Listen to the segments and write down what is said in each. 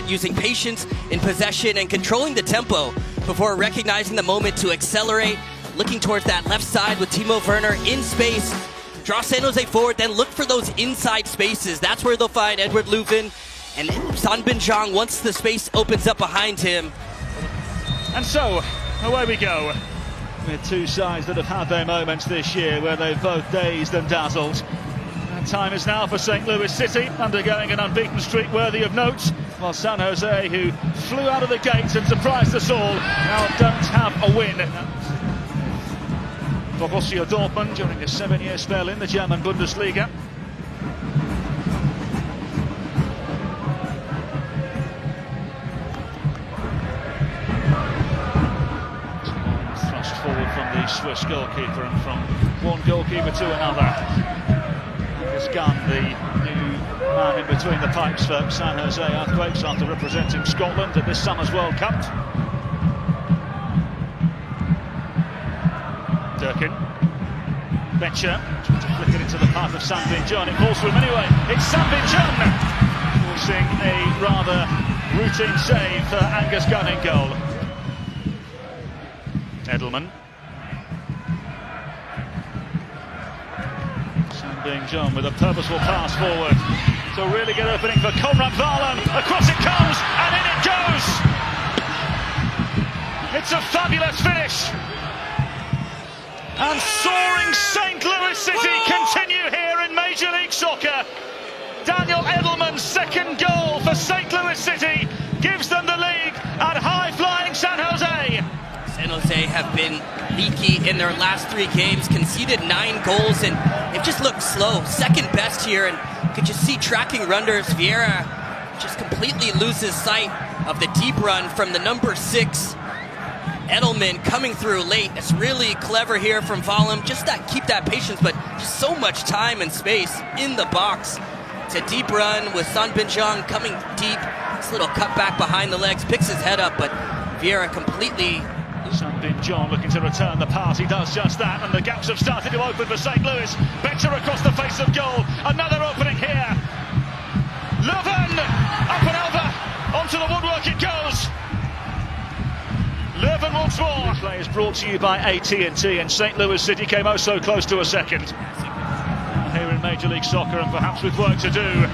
moment, using patience in possession and controlling the tempo before recognizing the moment to accelerate, looking towards that left side with Timo Werner in space, draw San Jose forward, then look for those inside spaces. That's where they'll find Edward Leuven and Son Bin-Jong once the space opens up behind him. And so, away we go. With two sides that have had their moments this year where they've both dazed and dazzled. And time is now for St. Louis City, undergoing an unbeaten streak worthy of note, while San Jose, who flew out of the gates and surprised us all, now don't have a win. Borussia Dortmund during a 7-year spell in the German Bundesliga. Forward from the Swiss goalkeeper and from one goalkeeper to another. Angus Gunn, the new man in between the pipes for San Jose Earthquakes after representing Scotland at this summer's World Cup. Durkin. Becher trying to flick it into the path of Son Bin-Jong. It falls through him anyway. It's Son Bin-Jong forcing a rather routine save for Angus Gunn in goal. Edelman. Son Bin-Jong with a purposeful pass forward to really get opening for Konrad Valen. Across it comes and in it goes. It's a fabulous finish. And soaring St. Louis City continue here in Major League Soccer. Daniel Edelman's second goal for St. Louis City gives them the lead at high-flying San Jose. San Jose have been leaky in their last 3 games, conceded 9 goals, and they've just looked slow. Second best here, and you could just see tracking runners. Vieira just completely loses sight of the deep run from the number 6. Edelman coming through late. It's really clever here from Valen. Just keep that patience, but just so much time and space in the box. It's a deep run with Son Bin-Jong coming deep. This little cutback behind the legs, picks his head up, but Vieira completely... Son Bin-Jong looking to return the pass. He does just that, and the gaps have started to open for St. Louis. Becher across the face of goal. Another opening here. Leuven up and over onto the woodwork it goes. Leuven once more. The play is brought to you by AT&T, and St. Louis City came oh so close to a second. Here in Major League Soccer, and perhaps with work to do.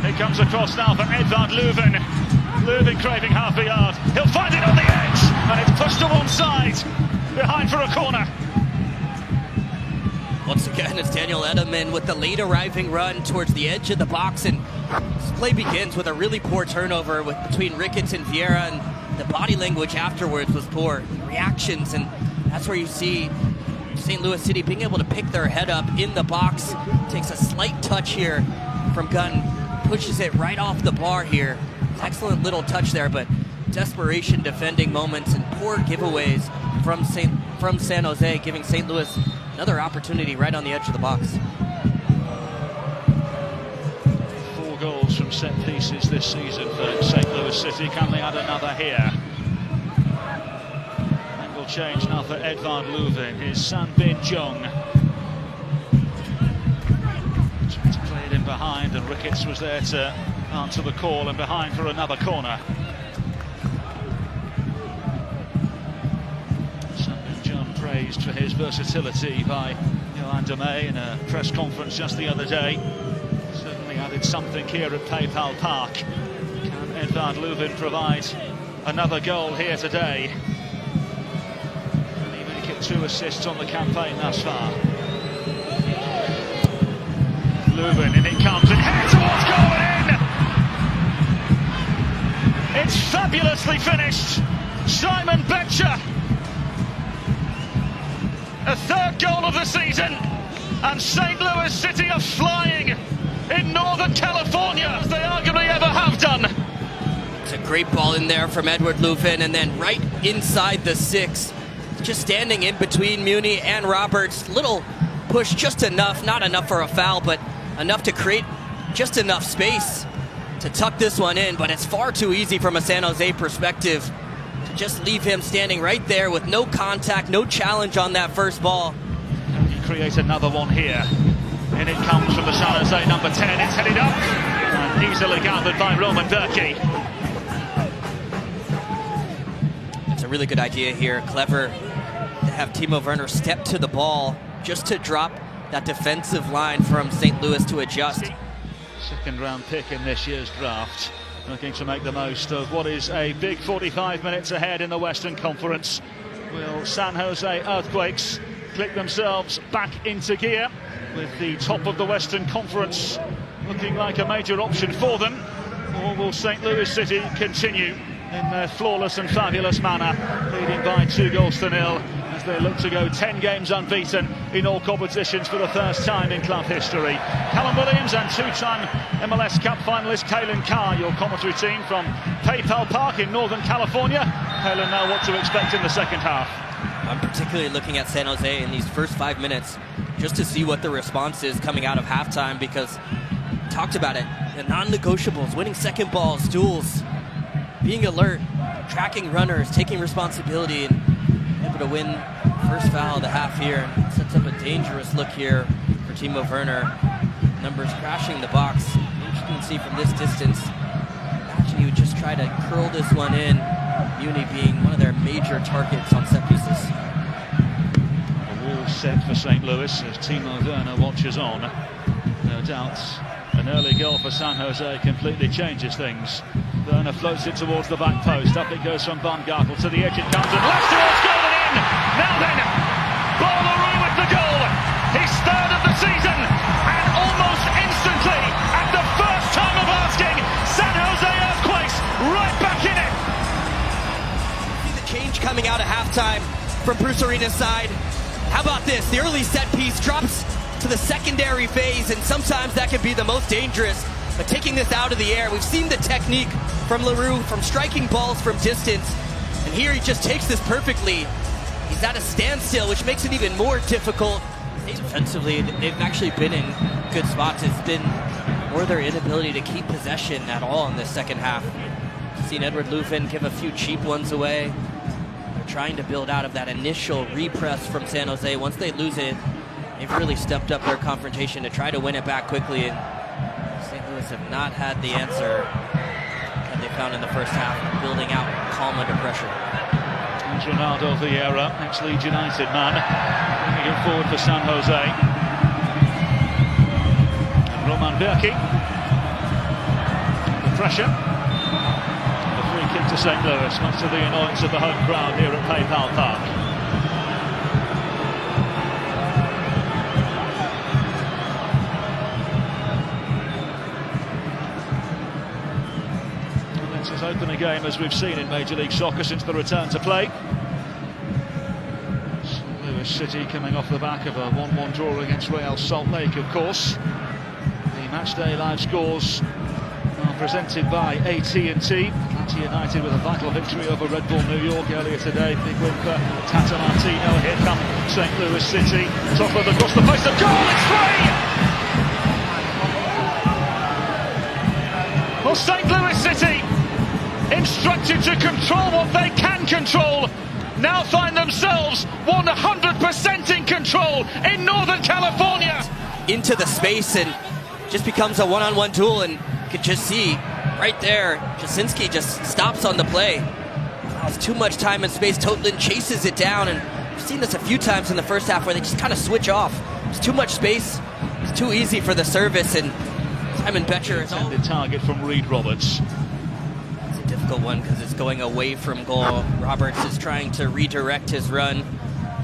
It comes across now for Edvard Leuven. Leuven craving half a yard. He'll find it on the edge, and it's pushed to one side. Behind for a corner. Once again, it's Daniel Edelman with the late arriving run towards the edge of the box, and this play begins with a really poor turnover between Ricketts and Vieira, and the body language afterwards was poor. Reactions, and that's where you see St. Louis City being able to pick their head up in the box. Takes a slight touch here from Gunn, pushes it right off the bar here. Excellent little touch there, but desperation defending moments and poor giveaways from San Jose, giving St. Louis another opportunity right on the edge of the box. 4 goals from set pieces this season for St. Louis City. Can they add another here? Angle change now for Edvard Leuven. Here's Son Bin-Jong. Trying to play it in behind, and Ricketts was there to answer the call, and behind for another corner. Son Bin-Jong praised for his versatility by Johan de May in a press conference just the other day. Certainly added something here at PayPal Park. Can Edvard Leuven provide another goal here today? Can he make it 2 assists on the campaign thus far? Leuven, and it comes, and head towards goal and in! It's fabulously finished. Simon Becher. A 3rd goal of the season, and St. Louis City are flying in Northern California as they arguably ever have done. It's a great ball in there from Edward Leuven, and then right inside the 6, just standing in between Muni and Roberts. Little push, just enough, not enough for a foul, but enough to create just enough space to tuck this one in, but it's far too easy from a San Jose perspective to just leave him standing right there with no contact, no challenge on that first ball. He creates another one here, and it comes from the San Jose number 10. It's headed up and easily gathered by Roman Durkee. really good idea here. Clever to have Timo Werner step to the ball just to drop that defensive line from St. Louis to adjust. Second round pick in this year's draft, looking to make the most of what is a big 45 minutes ahead in the Western Conference. Will San Jose Earthquakes click themselves back into gear with the top of the Western Conference looking like a major option for them, or will St. Louis City continue in their flawless and fabulous manner, leading by 2-0 as they look to go 10 games unbeaten in all competitions for the first time in club history? Callum Williams and two-time MLS Cup finalist Kalen Carr, your commentary team from PayPal Park in Northern California. Kalen, now what to expect in the second half? I'm particularly looking at San Jose in these first 5 minutes just to see what the response is coming out of halftime, because talked about it, the non-negotiables, winning second balls, duels, being alert, tracking runners, taking responsibility, and able to win first foul of the half here. And sets up a dangerous look here for Timo Werner. Numbers crashing the box. Interesting to see from this distance. Imagine he would just try to curl this one in, Muni being one of their major targets on set pieces. The wall set for St. Louis as Timo Werner watches on. No doubt an early goal for San Jose completely changes things. Werner floats it towards the back post. Up it goes from Baumgartel to the edge. It comes and left towards goal and in. Now then, Barlow with the goal. His third of the season, and almost instantly, at the first time of asking, San Jose Earthquakes right back in it. See the change coming out of halftime from Bruce Arena's side. How about this? The early set piece drops to the secondary phase, and sometimes that can be the most dangerous. But taking this out of the air, we've seen the technique from Leroux, from striking balls from distance, and here he just takes this perfectly. He's at a standstill, which makes it even more difficult. Defensively, they've actually been in good spots. It's been more their inability to keep possession at all in this second half. Seen Edward Lufin give a few cheap ones away. They're trying to build out of that initial repress from San Jose. Once they lose it, they've really stepped up their confrontation to try to win it back quickly. And St. Louis have not had the answer that they found in the first half, building out calm under pressure. There's Ronaldo Vieira, ex-Leeds United man, bringing it forward for San Jose. And Roman Bürki, the pressure. The free kick to St. Louis, much to the annoyance of the home crowd here at PayPal Park. As open a game as we've seen in Major League Soccer since the return to play. St. Louis City coming off the back of a 1-1 draw against Real Salt Lake, of course. The matchday live scores are presented by AT&T. Atlanta United with a vital victory over Red Bull New York earlier today. Big win for Tata Martino. Here come St. Louis City. Top of across the face of goal. It's free! Well, St. Louis City, instructed to control what they can control, now find themselves 100% in control in Northern California. Into the space, and just becomes a one-on-one duel, and you can just see right there, Jasinski just stops on the play. Allows too much time and space. Totlin chases it down, and we've seen this a few times in the first half where they just kind of switch off. There's too much space. It's too easy for the service, and Simon Becher is intended target from Reed Roberts. Difficult one because it's going away from goal. Roberts is trying to redirect his run.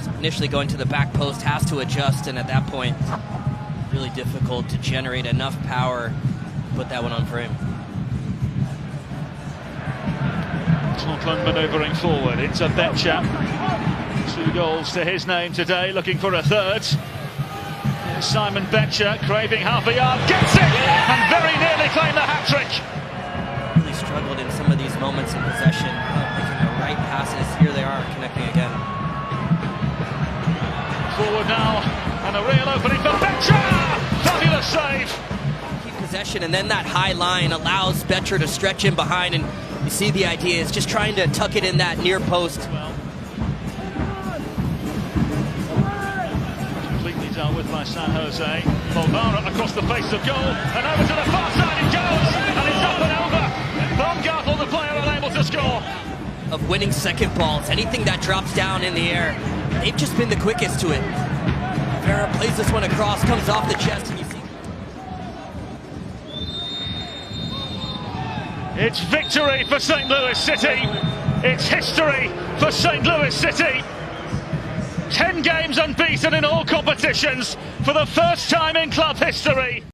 So initially going to the back post, has to adjust, and at that point, really difficult to generate enough power to put that one on frame. Totlin manoeuvring forward into Becher. 2 goals to his name today, looking for a third. Here's Simon Becher, craving half a yard, gets it, and very nearly claimed the hat-trick. Struggled in some of these moments in possession, making the right passes. Here they are, connecting again. Forward now, and a real opening for Becher! Fabulous save! Keep possession, and then that high line allows Becher to stretch in behind, and you see the idea is just trying to tuck it in that near post. Completely dealt with by San Jose. Bolvara across the face of goal, and over to the far side it goes, and it's up and over. Baumgartel, the player, unable to score. of winning second balls. Anything that drops down in the air, they've just been the quickest to it. Vieira plays this one across, comes off the chest, and you see. It's victory for St. Louis City. It's history for St. Louis City. 10 games unbeaten in all competitions for the first time in club history.